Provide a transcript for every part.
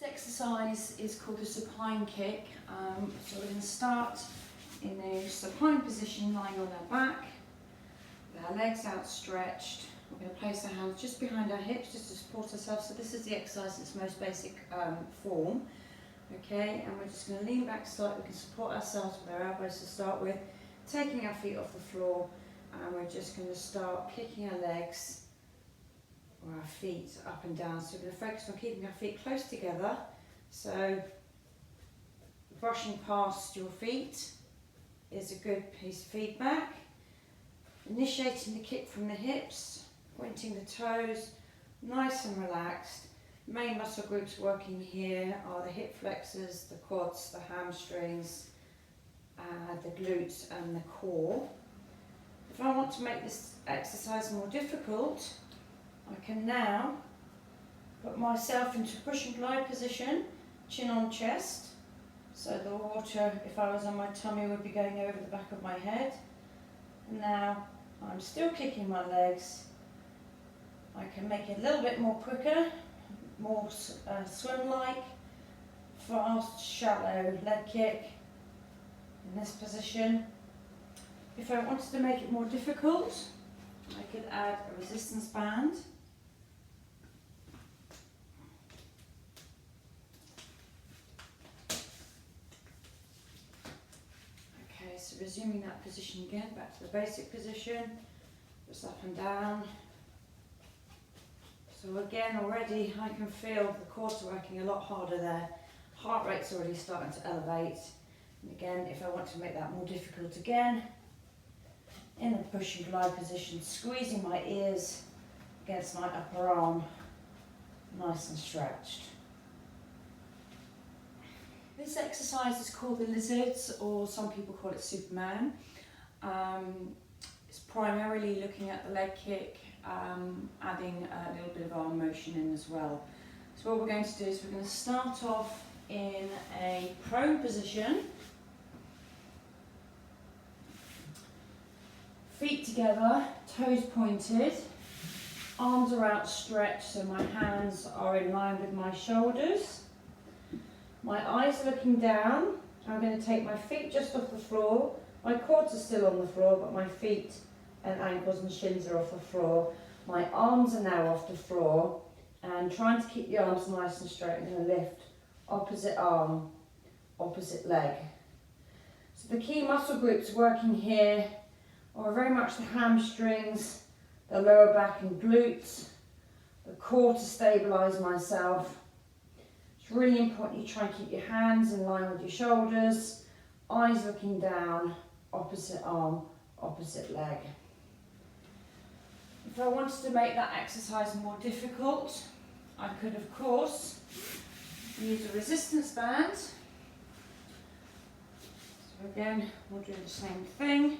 exercise is called the supine kick. So we're going to start in a supine position, lying on our back, with our legs outstretched. We're going to place our hands just behind our hips just to support ourselves. So this is the exercise in its most basic form. Okay, and we're just going to lean back slightly. We can support ourselves with our elbows to start with, taking our feet off the floor, and we're just going to start kicking our legs or our feet up and down. So we're going to focus on keeping our feet close together. So brushing past your feet is a good piece of feedback. Initiating the kick from the hips, pointing the toes, nice and relaxed. Main muscle groups working here are the hip flexors, the quads, the hamstrings, the glutes and the core. If I want to make this exercise more difficult, I can now put myself into push and glide position, chin on chest. So the water, if I was on my tummy, would be going over the back of my head. And now I'm still kicking my legs. I can make it a little bit more quicker, more swim-like, fast, shallow leg kick in this position. If I wanted to make it more difficult, I could add a resistance band. Okay, so resuming that position again, back to the basic position, just up and down. So again, already I can feel the quads working a lot harder there. Heart rate's already starting to elevate. And again, if I want to make that more difficult again, in a push and glide position, squeezing my ears against my upper arm, nice and stretched. This exercise is called the lizards, or some people call it Superman. It's primarily looking at the leg kick, adding a little bit of arm motion in as well. So what we're going to do is we're going to start off in a prone position. Feet together, toes pointed, arms are outstretched so my hands are in line with my shoulders. My eyes are looking down. I'm going to take my feet just off the floor. My quads are still on the floor, but my feet and ankles and shins are off the floor. My arms are now off the floor, and trying to keep the arms nice and straight, I'm going to lift opposite arm, opposite leg. So the key muscle groups working here are very much the hamstrings, the lower back and glutes, the core to stabilise myself. It's really important you try and keep your hands in line with your shoulders, eyes looking down, opposite arm, opposite leg. If I wanted to make that exercise more difficult, I could of course use a resistance band. So again, we'll do the same thing.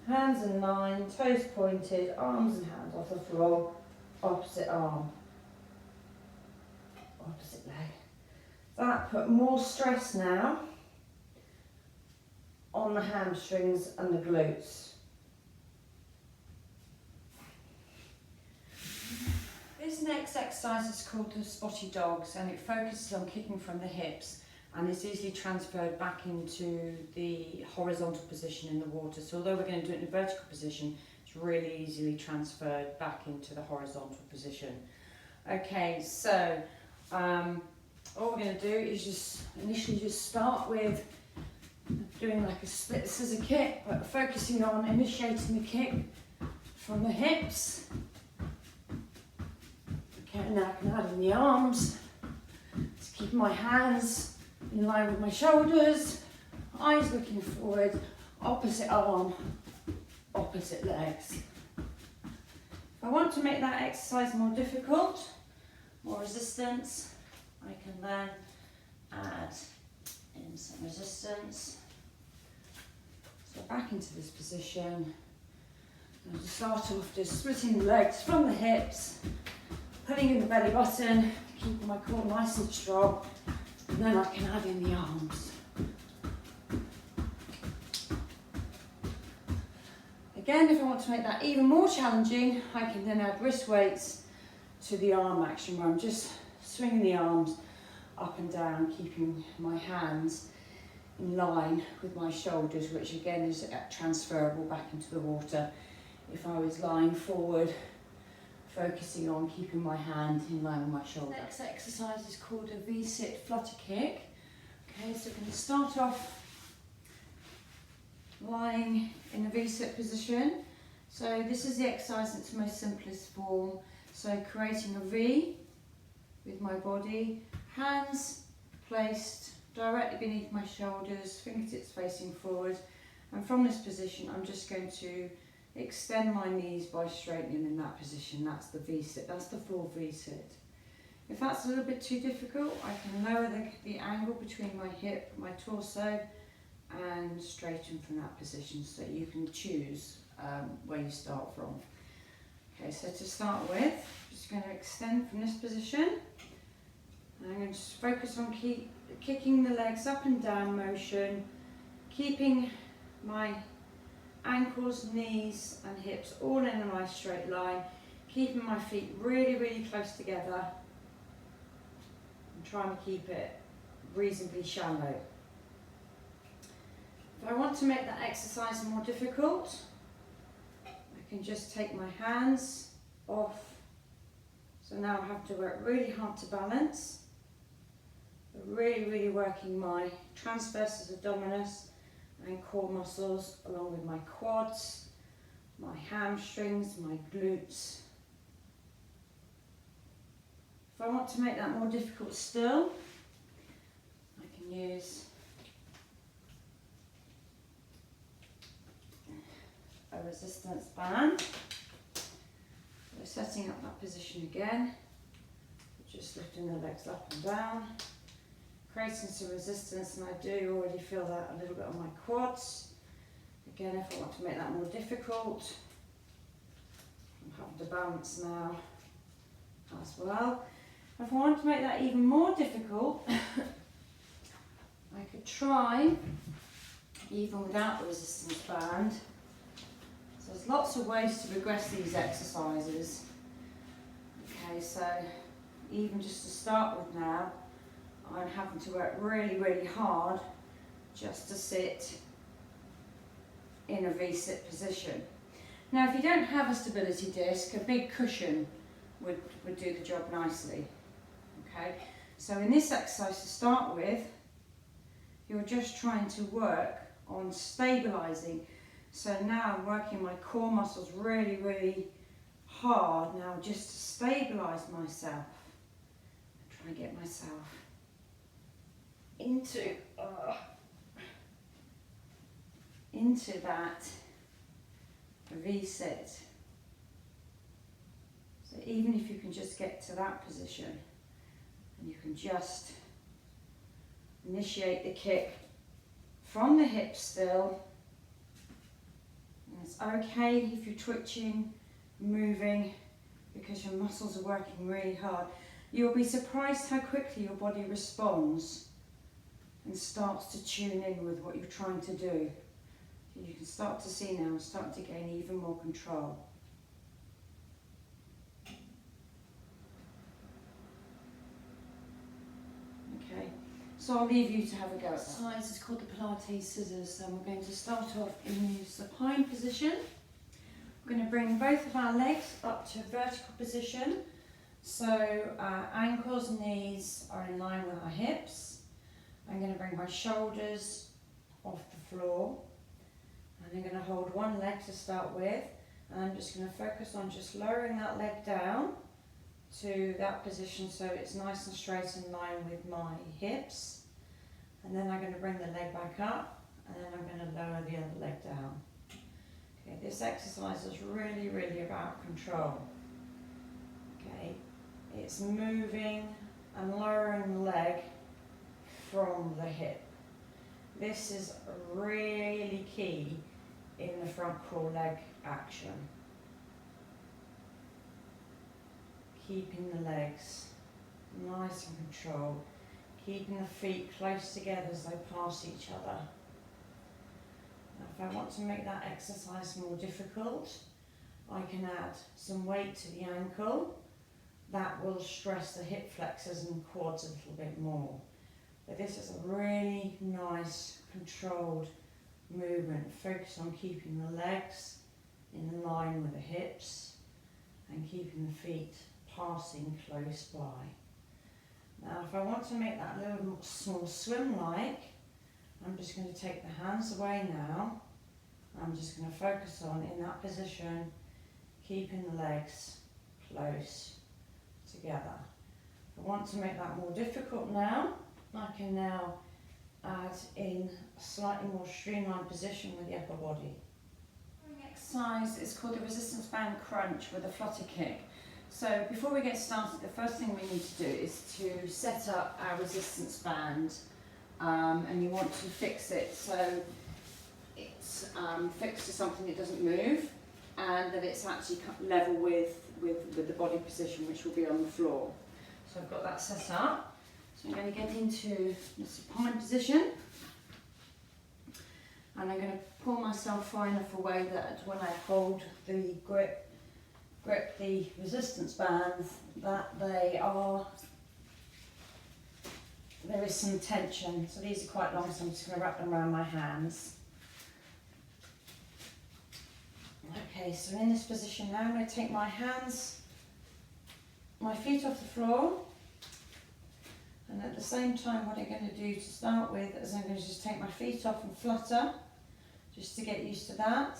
Hands in line, toes pointed, arms and hands off the floor, opposite arm, opposite leg. That put more stress now on the hamstrings and the glutes. This next exercise is called the Spotty dogs, and it focuses on kicking from the hips, and it's easily transferred back into the horizontal position in the water. So although we're going to do it in a vertical position, it's really easily transferred back into the horizontal position. Okay, so all we're going to do is just initially start with doing like a split scissor kick, but focusing on initiating the kick from the hips. Okay, now I can add in the arms. Just keep my hands in line with my shoulders, eyes looking forward, opposite arm, opposite legs. If I want to make that exercise more difficult, more resistance, I can then add in some resistance. So back into this position. And to start off just splitting the legs from the hips, putting in the belly button, keeping my core nice and strong, and then I can add in the arms. Again, if I want to make that even more challenging, I can then add wrist weights to the arm action where I'm just swinging the arms up and down, keeping my hands in line with my shoulders, which again is transferable back into the water. If I was lying forward, focusing on keeping my hand in line with my shoulder. Next exercise is called a V-sit flutter kick. Okay, so we're going to start off lying in a V-sit position. So this is the exercise in its most simplest form. So creating a V with my body, hands placed directly beneath my shoulders, fingertips facing forward, and from this position I'm just going to extend my knees by straightening in that position. That's the V-sit, that's the full V-sit. If that's a little bit too difficult, I can lower the angle between my hip and my torso and straighten from that position, so you can choose where you start from. Okay, so to start with, I'm just going to extend from this position. And I'm going to just focus on kicking the legs up and down motion, keeping my ankles, knees and hips all in a nice straight line, keeping my feet really, really close together and trying to keep it reasonably shallow. If I want to make that exercise more difficult, I can just take my hands off. So now I have to work really hard to balance. Really, really working my transversus abdominis and core muscles along with my quads, my hamstrings, my glutes. If I want to make that more difficult still, I can use a resistance band. So setting up that position again, just lifting the legs up and down, creating some resistance, and I do already feel that a little bit on my quads. Again, if I want to make that more difficult, I'm having to balance now as well. If I want to make that even more difficult, I could try even without the resistance band. So there's lots of ways to progress these exercises. Okay, so even just to start with now, I'm having to work really, really hard just to sit in a V-sit position. Now, if you don't have a stability disc, a big cushion would do the job nicely. Okay, so in this exercise to start with, you're just trying to work on stabilising. So now I'm working my core muscles really, really hard now just to stabilise myself. Try and get myself into that V-sit. So even if you can just get to that position, and you can just initiate the kick from the hips still. And it's okay if you're twitching, moving, because your muscles are working really hard. You'll be surprised how quickly your body responds and starts to tune in with what you're trying to do. You can start to see now, start to gain even more control. Okay, so I'll leave you to have a go at that. This exercise is called the Pilates scissors, and we're going to start off in the supine position. We're going to bring both of our legs up to a vertical position. So our ankles and knees are in line with our hips. I'm going to bring my shoulders off the floor. And I'm going to hold one leg to start with. And I'm just going to focus on just lowering that leg down to that position so it's nice and straight in line with my hips. And then I'm going to bring the leg back up. And then I'm going to lower the other leg down. Okay, this exercise is really, really about control. Okay, it's moving and lowering the leg from the hip. This is really key in the front core leg action. Keeping the legs nice and controlled, keeping the feet close together as they pass each other. Now, if I want to make that exercise more difficult, I can add some weight to the ankle. That will stress the hip flexors and quads a little bit more. But this is a really nice, controlled movement. Focus on keeping the legs in line with the hips and keeping the feet passing close by. Now, if I want to make that a little more swim-like, I'm just going to take the hands away now. I'm just going to focus on, in that position, keeping the legs close together. If I want to make that more difficult now, I can now add in a slightly more streamlined position with the upper body. The exercise is called the resistance band crunch with a flutter kick. So before we get started, the first thing we need to do is to set up our resistance band, and you want to fix it so it's fixed to something that doesn't move and that it's actually level with the body position, which will be on the floor. So I've got that set up. So I'm going to get into the supine position, and I'm going to pull myself far enough away that when I hold the grip the resistance bands, that there is some tension. So these are quite long, so I'm just going to wrap them around my hands. Okay, so in this position now, I'm going to take my hands, my feet off the floor, and at the same time what I'm going to do to start with is I'm going to just take my feet off and flutter, just to get used to that,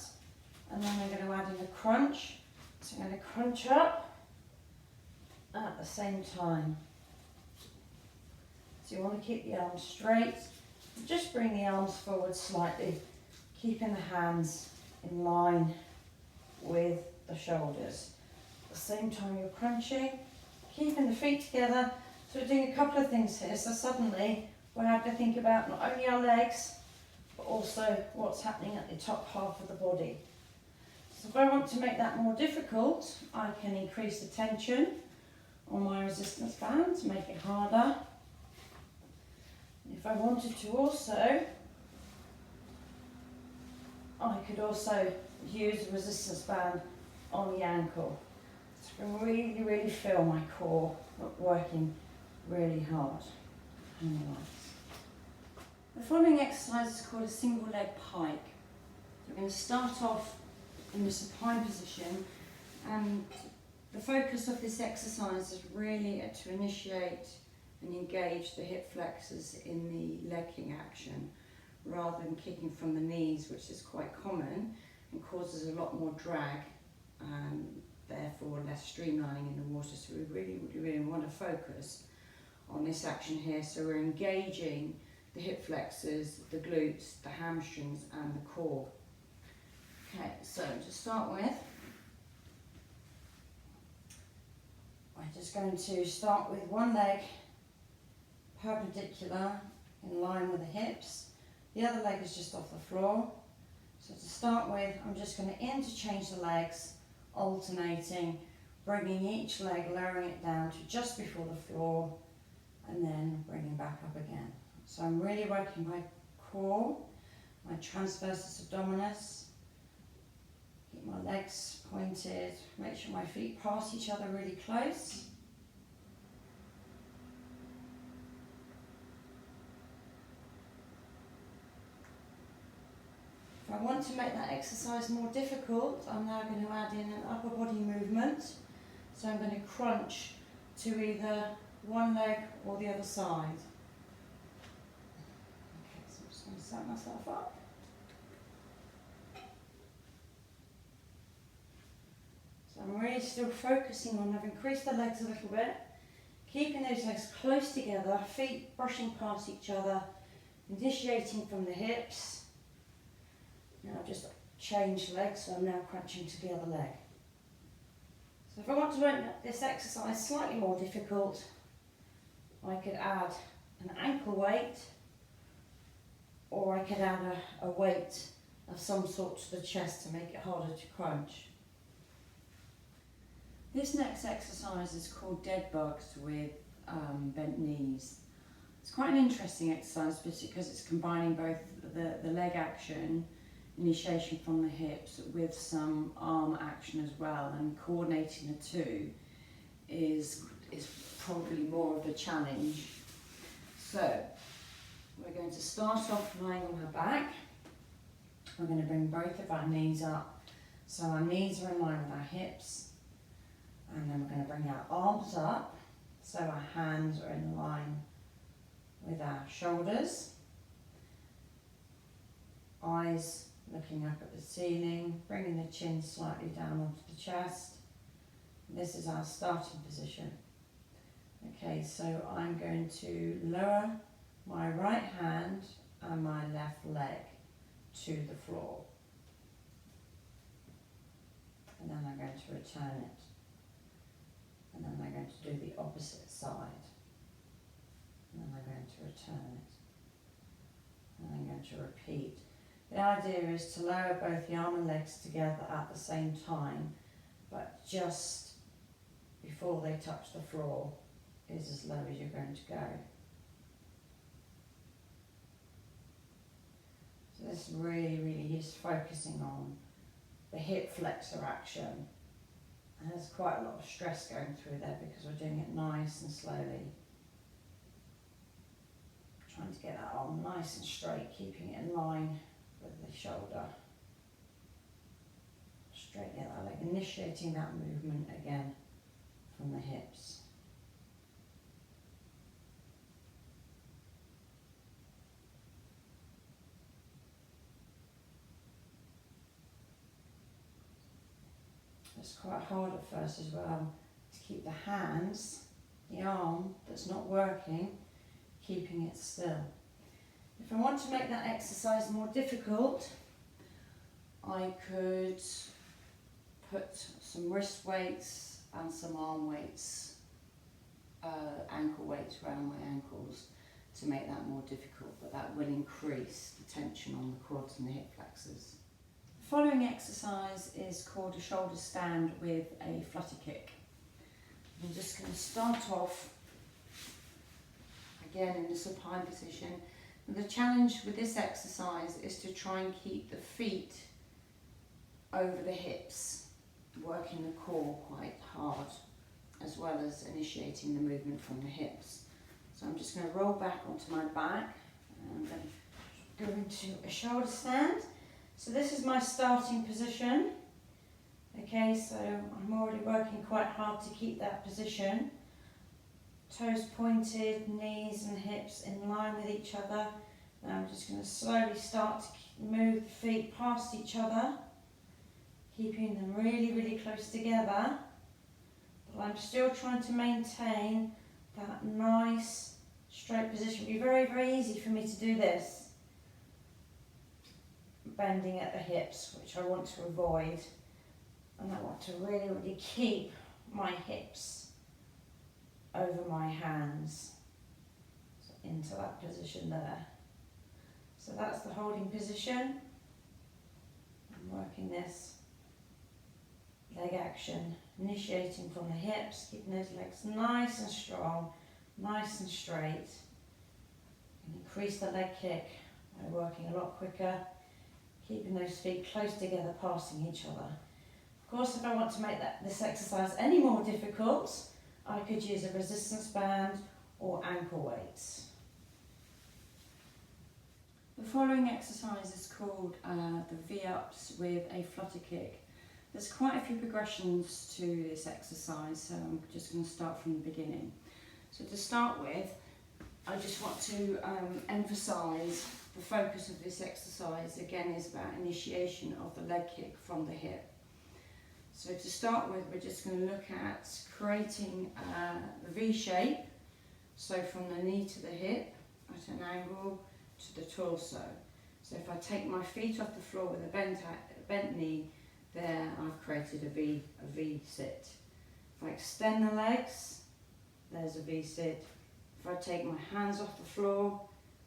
and then I'm going to add in a crunch. So I'm going to crunch up at the same time. So you want to keep the arms straight, just bring the arms forward slightly, keeping the hands in line with the shoulders. At the same time you're crunching, keeping the feet together. So we're doing a couple of things here. So suddenly we have to think about not only our legs, but also what's happening at the top half of the body. So if I want to make that more difficult, I can increase the tension on my resistance band to make it harder. If I wanted to also, I could also use the resistance band on the ankle to really, really feel my core working really hard. The following exercise is called a single leg pike. So we're going to start off in the supine position, and the focus of this exercise is really to initiate and engage the hip flexors in the leg kicking action rather than kicking from the knees, which is quite common and causes a lot more drag and therefore less streamlining in the water. So we really want to focus on this action here. So we're engaging the hip flexors, the glutes, the hamstrings and the core. Okay, so to start with, we're just going to start with one leg perpendicular in line with the hips. The other leg is just off the floor. So to start with, I'm just going to interchange the legs, alternating, bringing each leg, lowering it down to just before the floor, and then bringing back up again. So I'm really working my core, my transversus abdominis. Keep my legs pointed, make sure my feet pass each other really close. If I want to make that exercise more difficult, I'm now going to add in an upper body movement. So I'm going to crunch to either one leg or the other side. Okay, so I'm just going to set myself up. So I'm really still focusing on, I've increased the legs a little bit, keeping those legs close together, feet brushing past each other, initiating from the hips. Now I've just changed legs, so I'm now crunching to the other leg. So if I want to make this exercise slightly more difficult, I could add an ankle weight, or I could add a weight of some sort to the chest to make it harder to crunch. This next exercise is called dead bugs with bent knees. It's quite an interesting exercise because it's combining both the leg action initiation from the hips with some arm action as well, and coordinating the two is probably more of a challenge. So we're going to start off lying on her back. We're going to bring both of our knees up so our knees are in line with our hips, and then we're going to bring our arms up so our hands are in line with our shoulders. Eyes looking up at the ceiling, bringing the chin slightly down onto the chest. This is our starting position. Okay, so I'm going to lower my right hand and my left leg to the floor. And then I'm going to return it. And then I'm going to do the opposite side. And then I'm going to return it. And I'm going to repeat. The idea is to lower both the arm and legs together at the same time, but just before they touch the floor is as low as you're going to go. So this really is focusing on the hip flexor action. And there's quite a lot of stress going through there because we're doing it nice and slowly. Trying to get that arm nice and straight, keeping it in line with the shoulder. Straighten that leg, initiating that movement again from the hips. It's quite hard at first as well to keep the hands, the arm that's not working, keeping it still. If I want to make that exercise more difficult, I could put some wrist weights and some arm weights, ankle weights around my ankles to make that more difficult, but that will increase the tension on the quads and the hip flexors. The following exercise is called a shoulder stand with a flutter kick. I'm just going to start off again in the supine position. And the challenge with this exercise is to try and keep the feet over the hips, working the core quite hard, as well as initiating the movement from the hips. So I'm just going to roll back onto my back and then go into a shoulder stand. So this is my starting position. Okay, so I'm already working quite hard to keep that position. Toes pointed, knees and hips in line with each other. Now I'm just going to slowly start to move the feet past each other, keeping them really close together. But I'm still trying to maintain that nice straight position. It'll be very easy for me to do this. Bending at the hips, which I want to avoid. And I want to really keep my hips over my hands, so into that position there. So that's the holding position. I'm working this leg action, initiating from the hips, keeping those legs nice and strong, nice and straight. And increase the leg kick by working a lot quicker, keeping those feet close together, passing each other. Of course, if I want to make this exercise any more difficult, I could use a resistance band or ankle weights. The following exercise is called the V-ups with a flutter kick. There's quite a few progressions to this exercise, so I'm just going to start from the beginning. So to start with, I just want to emphasise the focus of this exercise again is about initiation of the leg kick from the hip. So to start with, we're just going to look at creating the V shape, so from the knee to the hip at an angle to the torso. So if I take my feet off the floor with a bent knee, there I've created a V sit. If I extend the legs, there's a V sit. If I take my hands off the floor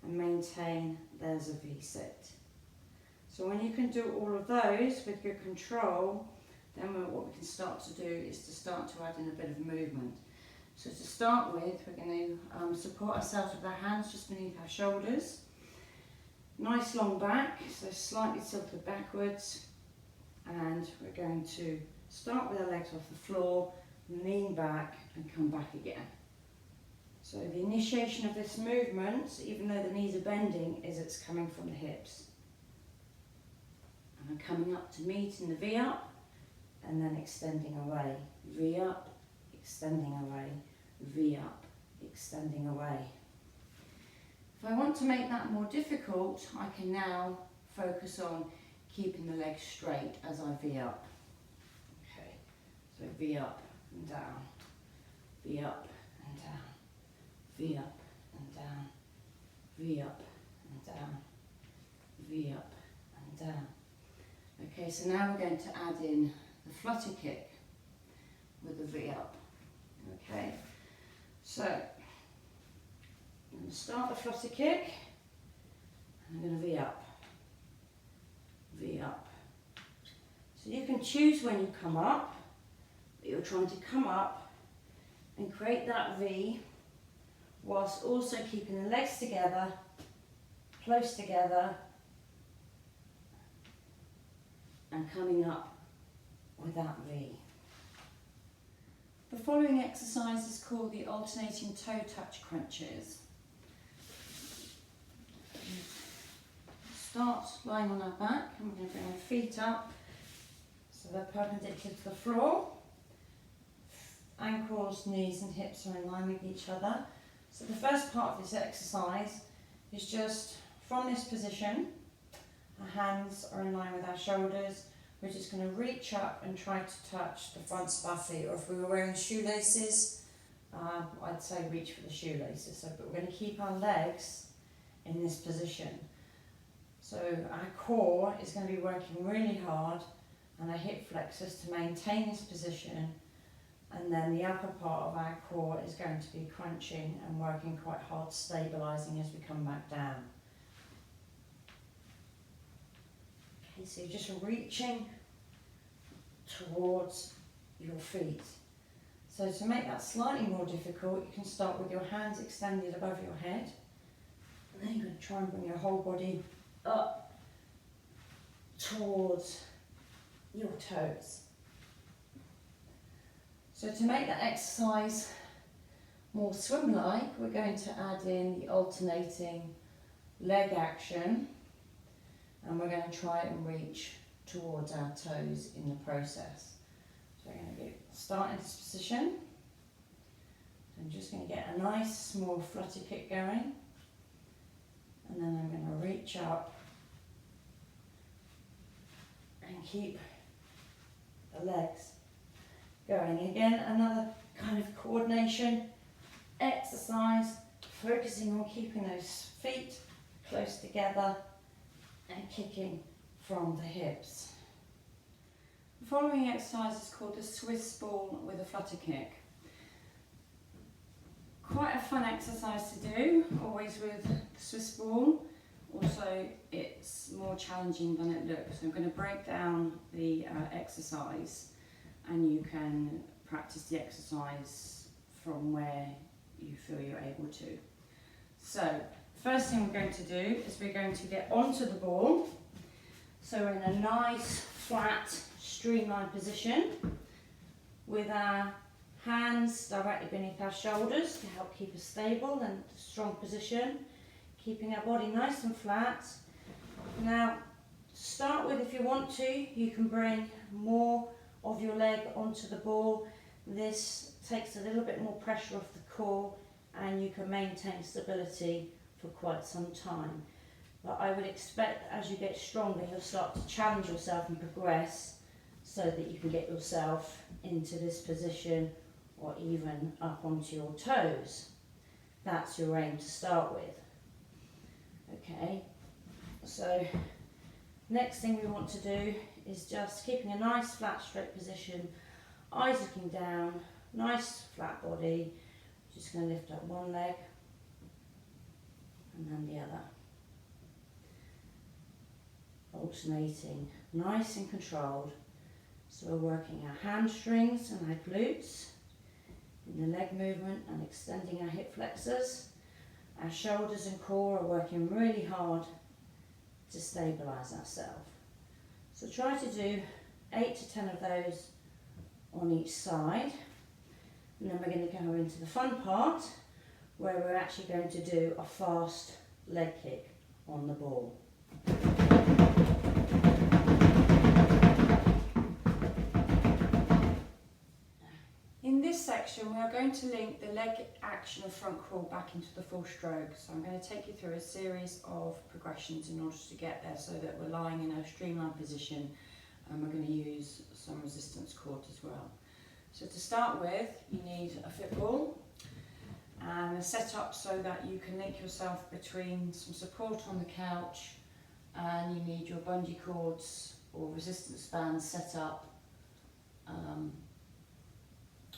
and maintain, there's a V sit. So when you can do all of those with good control, then what we can start to do is to start to add in a bit of movement. So to start with, we're going to support ourselves with our hands just beneath our shoulders. Nice long back, so slightly tilted backwards, and we're going to start with our legs off the floor, lean back and come back again. So the initiation of this movement, even though the knees are bending, is it's coming from the hips. And I'm coming up to meet in the V up, and then extending away. V up, extending away, V up, extending away. If I want to make that more difficult, I can now focus on keeping the legs straight as I V up. Okay, so V up and down, V up and down, V up and down, V up and down, V up and down. Okay, so now we're going to add in the flutter kick with the V up. Okay, so I'm going to start the flutter kick, and I'm going to V up, V up. So you can choose when you come up, but you're trying to come up and create that V whilst also keeping the legs together, close together, and coming up with that V. The following exercise is called the alternating toe touch crunches. Start lying on our back, and we're going to bring our feet up so they're perpendicular to the floor. Ankles, knees and hips are in line with each other. So the first part of this exercise is just from this position, our hands are in line with our shoulders. We're just going to reach up and try to touch the fronts of our feet, or if we were wearing shoelaces, I'd say reach for the shoelaces. So, but we're going to keep our legs in this position. So our core is going to be working really hard, and our hip flexors to maintain this position, and then the upper part of our core is going to be crunching and working quite hard, stabilising as we come back down. Okay, so you're just reaching towards your feet. So to make that slightly more difficult, you can start with your hands extended above your head, and then you're going to try and bring your whole body up towards your toes. So to make that exercise more swim-like, we're going to add in the alternating leg action, and we're going to try and reach towards our toes in the process. So we're going to start in this position. I'm just going to get a nice small flutter kick going, and then I'm going to reach up and keep the legs going. Again, another kind of coordination exercise, focusing on keeping those feet close together and kicking from the hips. The following exercise is called the Swiss ball with a flutter kick. Quite a fun exercise to do, always with the Swiss ball. Also, it's more challenging than it looks. I'm going to break down the exercise, and you can practice the exercise from where you feel you're able to. So, first thing we're going to do is we're going to get onto the ball. So we're in a nice, flat, streamlined position with our hands directly beneath our shoulders to help keep us stable and strong position, keeping our body nice and flat. Now, to start with, if you want to, you can bring more of your leg onto the ball. This takes a little bit more pressure off the core, and you can maintain stability for quite some time. But I would expect as you get stronger, you'll start to challenge yourself and progress so that you can get yourself into this position or even up onto your toes. That's your aim to start with. Okay, so next thing we want to do is just keeping a nice flat straight position, eyes looking down, nice flat body. Just going to lift up one leg and then the other. Alternating, nice and controlled. So we're working our hamstrings and our glutes in the leg movement and extending our hip flexors. Our shoulders and core are working really hard to stabilise ourselves. So try to do 8 to 10 of those on each side. And then we're going to go into the fun part where we're actually going to do a fast leg kick on the ball. In this section, we are going to link the leg action of front crawl back into the full stroke. So I'm going to take you through a series of progressions in order to get there so that we're lying in a streamlined position, and we're going to use some resistance cord as well. So to start with, you need a football and a setup so that you can link yourself between some support on the couch, and you need your bungee cords or resistance bands set up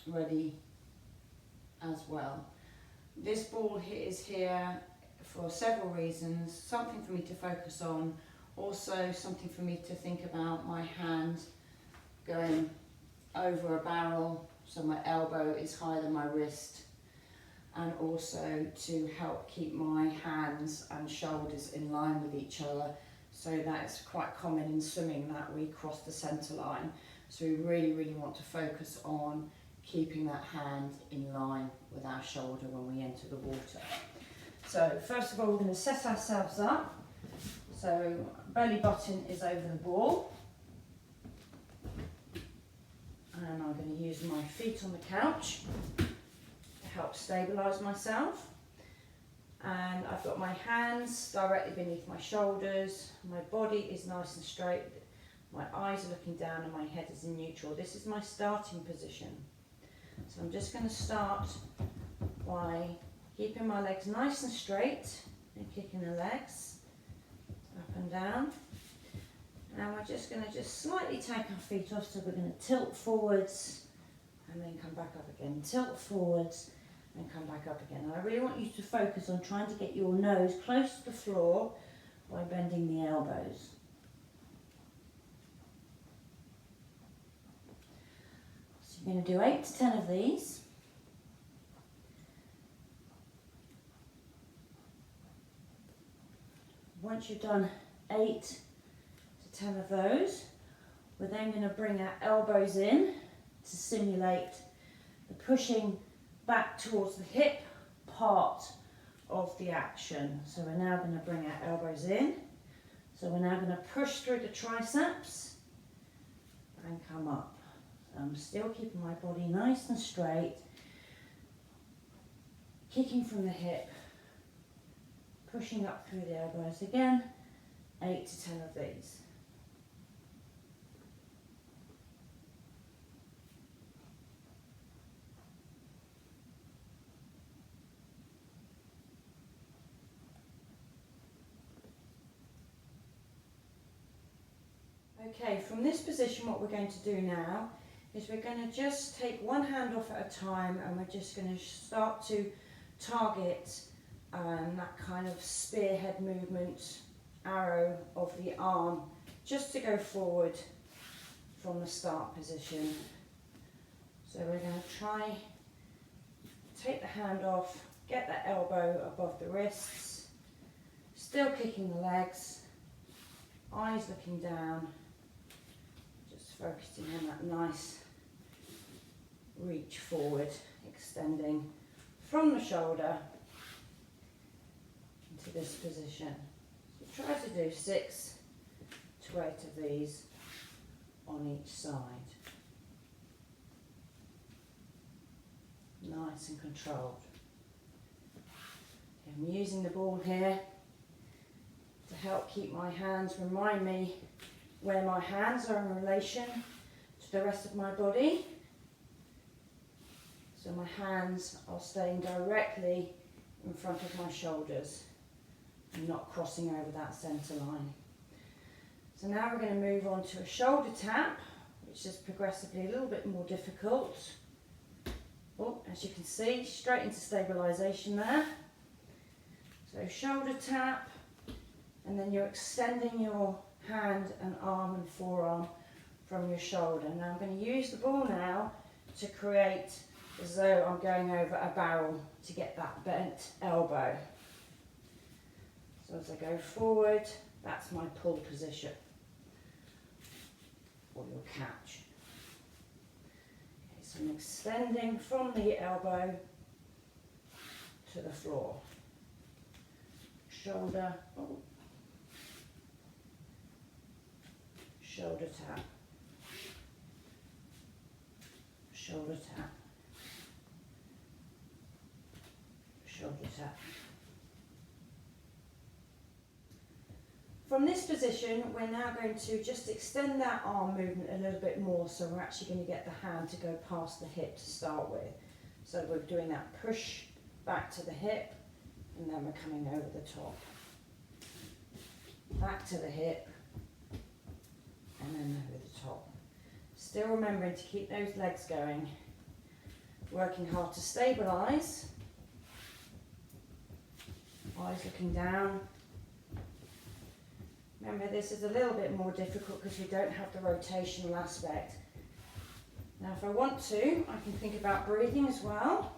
ready as well. This ball is here for several reasons. Something for me to focus on, also something for me to think about my hand going over a barrel so my elbow is higher than my wrist, and also to help keep my hands and shoulders in line with each other, so that it's quite common in swimming that we cross the centre line. So we really want to focus on keeping that hand in line with our shoulder when we enter the water. So first of all, we're going to set ourselves up. So belly button is over the ball. And I'm going to use my feet on the couch to help stabilise myself. And I've got my hands directly beneath my shoulders. My body is nice and straight. My eyes are looking down and my head is in neutral. This is my starting position. So I'm just going to start by keeping my legs nice and straight and kicking the legs up and down. Now we're just going to slightly take our feet off, so we're going to tilt forwards and then come back up again. Tilt forwards and come back up again. And I really want you to focus on trying to get your nose close to the floor by bending the elbows. You're going to do 8 to 10 of these. Once you've done 8 to 10 of those, we're then going to bring our elbows in to simulate the pushing back towards the hip part of the action. So we're now going to bring our elbows in. So we're now going to push through the triceps and come up. I'm still keeping my body nice and straight, kicking from the hip, pushing up through the elbows again, 8 to 10 of these. Okay, from this position what we're going to do now is we're going to just take one hand off at a time, and we're just going to start to target that kind of spearhead movement, arrow of the arm, just to go forward from the start position. So we're going to try, take the hand off, get that elbow above the wrists, still kicking the legs, eyes looking down, just focusing on that nice reach forward, extending from the shoulder into this position. So try to do 6 to 8 of these on each side. Nice and controlled. I'm using the ball here to help keep my hands, remind me where my hands are in relation to the rest of my body. So my hands are staying directly in front of my shoulders and not crossing over that centre line. So now we're going to move on to a shoulder tap, which is progressively a little bit more difficult. Oh, as you can see, straight into stabilisation there. So shoulder tap, and then you're extending your hand and arm and forearm from your shoulder. Now I'm going to use the ball now to create as though I'm going over a barrel to get that bent elbow. So as I go forward, That's my pull position, or your catch. Okay, so I'm extending from the elbow to the floor. Shoulder, shoulder tap, shoulder tap, shoulder tap. From this position, we're now going to just extend that arm movement a little bit more, so we're actually going to get the hand to go past the hip to start with. So we're doing that push back to the hip, and then we're coming over the top. Back to the hip, and then over the top. Still remembering to keep those legs going. Working hard to stabilise. Eyes looking down. Remember, this is a little bit more difficult because we don't have the rotational aspect. Now if I want to, I can think about breathing as well.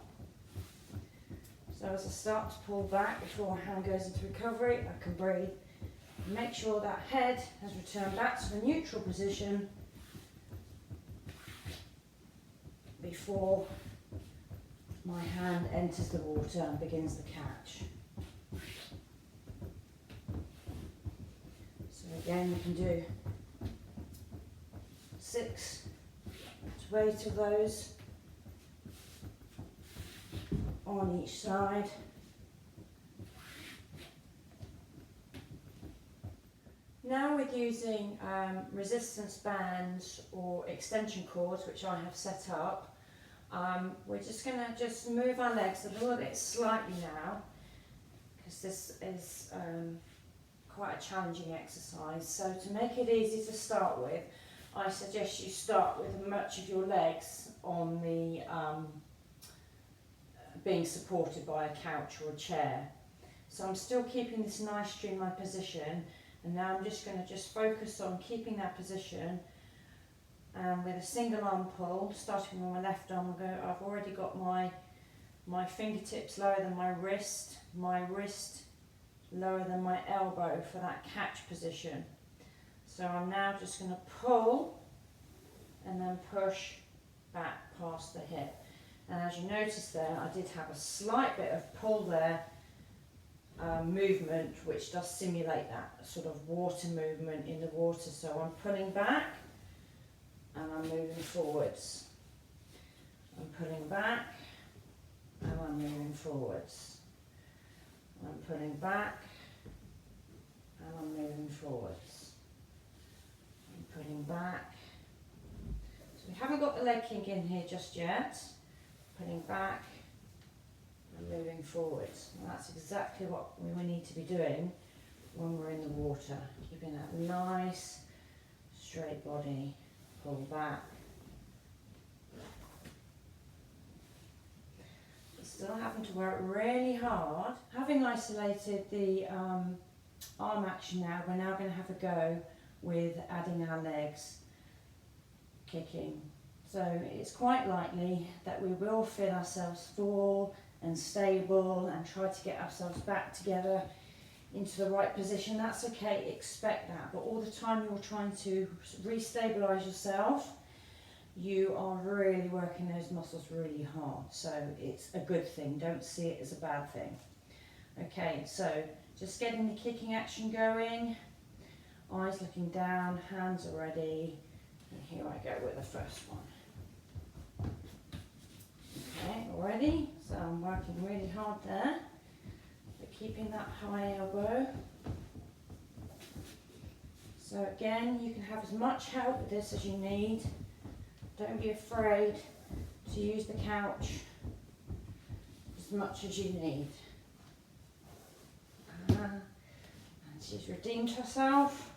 So as I start to pull back before my hand goes into recovery, I can breathe. Make sure that head has returned back to the neutral position before my hand enters the water and begins the catch. So again, you can do 6 to 8 of those on each side. Now with using resistance bands or extension cords, which I have set up, we're just going to move our legs a little bit slightly now, because this is quite a challenging exercise. So to make it easy to start with, I suggest you start with much of your legs on the being supported by a couch or a chair. So I'm still keeping this nice streamlined position, and now I'm just going to focus on keeping that position, and with a single arm pull, starting with my left arm, I've already got my fingertips lower than my wrist lower than my elbow for that catch position. So I'm now just going to pull and then push back past the hip. And as you notice there, I did have a slight bit of pull there, movement, which does simulate that sort of water movement in the water. So I'm pulling back and I'm moving forwards. I'm pulling back and I'm moving forwards. I'm pulling back and I'm moving forwards. I'm pulling back. So we haven't got the leg kink in here just yet. Pulling back and moving forwards. And that's exactly what we need to be doing when we're in the water. Keeping that nice straight body. Pull back. Still having to work really hard. Having isolated the arm action now, we're now going to have a go with adding our legs, kicking. So it's quite likely that we will feel ourselves full and stable and try to get ourselves back together into the right position. That's okay, expect that. But all the time you're trying to re-stabilise yourself, you are really working those muscles really hard. So it's a good thing, don't see it as a bad thing. Okay, so just getting the kicking action going, eyes looking down, hands are ready, and here I go with the first one. Okay, already, so I'm working really hard there, but keeping that high elbow. So again, you can have as much help with this as you need. Don't be afraid to use the couch as much as you need. And she's redeemed herself.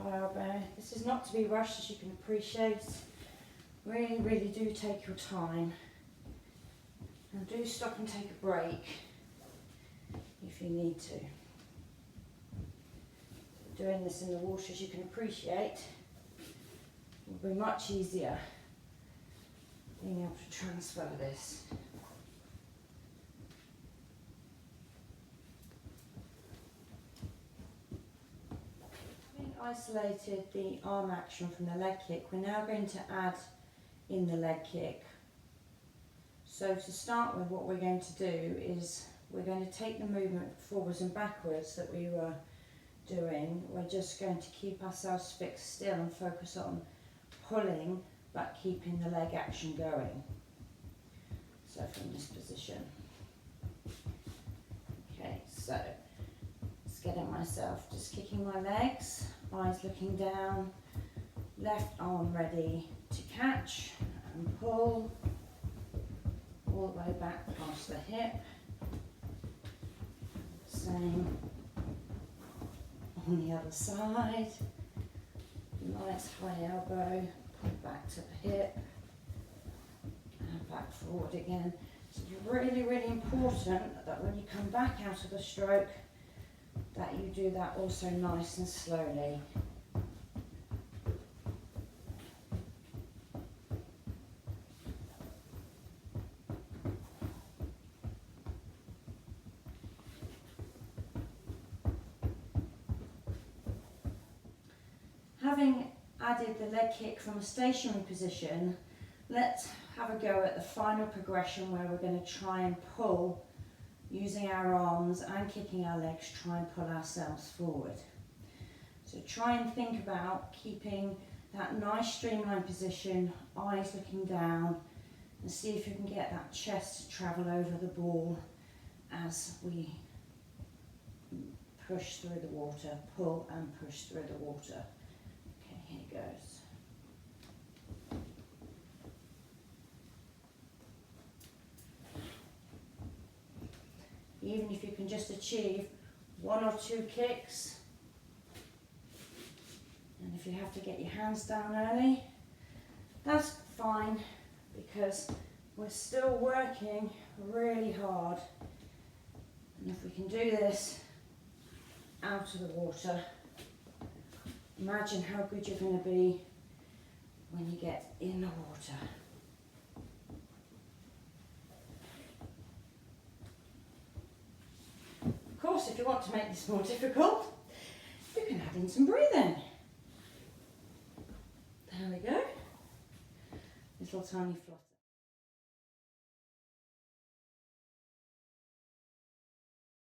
High elbow. This is not to be rushed, as you can appreciate. Really, really do take your time. And do stop and take a break if you need to. Doing this in the water, as you can appreciate, will be much easier being able to transfer this. Having isolated the arm action from the leg kick, we're now going to add in the leg kick. So to start with, what we're going to do is we're going to take the movement forwards and backwards that we were doing. We're just going to keep ourselves fixed still and focus on pulling but keeping the leg action going. So from this position. Okay, so just getting myself, just kicking my legs, eyes looking down, left arm ready to catch and pull all the way back past the hip. Same on the other side. Nice high elbow, pull back to the hip and back forward again. So it's really, really important that when you come back out of the stroke that you do that also nice and slowly. Having added the leg kick from a stationary position, let's have a go at the final progression where we're going to try and pull, using our arms and kicking our legs, try and pull ourselves forward. So try and think about keeping that nice streamlined position, eyes looking down, and see if you can get that chest to travel over the ball as we push through the water, pull and push through the water. Here goes. Even if you can just achieve 1 or 2 kicks, and if you have to get your hands down early, that's fine, because we're still working really hard. And if we can do this out of the water, imagine how good you're going to be when you get in the water. Of course, if you want to make this more difficult, you can add in some breathing. There we go. Little tiny flutter.